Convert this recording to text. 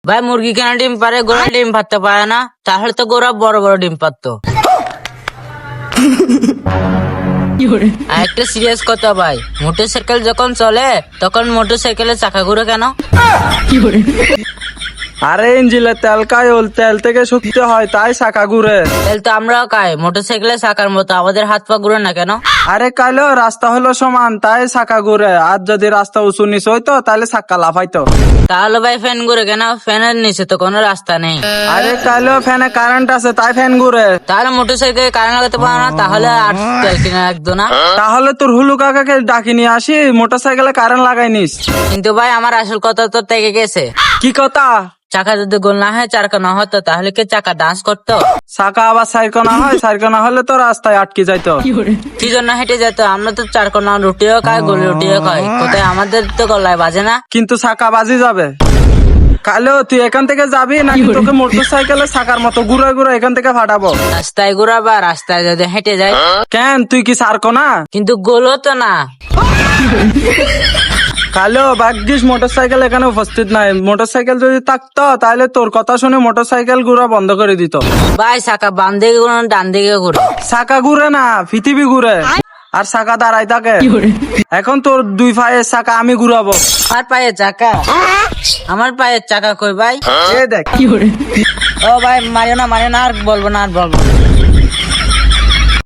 ভাই মুরগি কেন ডিম পারে, গোড়া ডিম পারতে পারে না? তাহলে তো গোড়া বড় বড় ডিম পারতো। আর একটা সিরিয়াস কথা ভাই, মোটরসাইকেল যখন চলে তখন মোটরসাইকেলের চাকা ঘুরে কেন? আরে ইঞ্জিনের তেল খায়, ওল তেল থেকে শক্তি হয় তাই চাকা ঘুরে। তাহলে তো আমরাও খাই মোটরসাইকেলের চাকার মতো, আমাদের হাত পা ঘুরে না কেন? আরে কালো রাস্তা হলো সমান তাই চাকা ঘুরে, আর যদি রাস্তা উঁচু নিচু হইতো তাহলে চাক্কা লাফাইতো। তাহলে ভাই ফ্যান ঘুরে কেন? ফ্যানের নিচে তো কোনো রাস্তা নেই। আরে কালো ফ্যানে কারেন্ট আছে তাই ফ্যান ঘুরে। তাহলে মোটরসাইকেল কারেন্ট লাগাতে পারে না, তাহলে আর তেল কিনে রাখতো না। তাহলে তোর হুলু কাকাকে ডাকি নিয়ে আসি, মোটরসাইকেলে কারেন্ট লাগাই নিস। কিন্তু ভাই আমার আসল কথা তো থেকে গেছে। কি কথা? চাকা যদি গোল না হয়, চারকা না হতো, তাহলে কি চাকা ডান্স করতো? চাকা আবার সাইকোনা হয়, সাইকোনা হলে তো রাস্তায় আটকে যাইতো। কি জন্য হেঁটে যেত? আমরা তো চারকোনা রুটিও খাই, গোল রুটিও খাই, কোথায় আমাদের তো গলায় বাজে না। কিন্তু চাকা বাজি যাবে। কালো তুই এখান থেকে যাবি নাকি তোকে মোটরসাইকেলের চাকার মতো ঘুরে ঘুরে এখান থেকে ফাটাবো? রাস্তায় ঘুরাবা, রাস্তায় যদি হেঁটে যায়। কেন তুই কি সারকোনা? কিন্তু গোলও তো না। কালো ভাগ্যিস মোটরসাইকেল এখানে উপস্থিত নাই, মোটরসাইকেল যদি থাকতো তাহলে তোর কথা শুনে মোটরসাইকেল ঘুরা বন্ধ করে দিত। ভাই চাকা বাম দিকে ঘুরে ডান দিকে ঘুরে। চাকা ঘুরে না, পৃথিবী ঘুরে, আর চাকা দাঁড়াই থাকে। এখন তোর দুই পায়ের চাকা আমি ঘুরাবো। আমার পায়ের চাকা? আমার পায়ের চাকা কই ভাই? এ দেখ। ও ভাই মারিও না, মারিও না, আর বলবো না, আর বলবো না।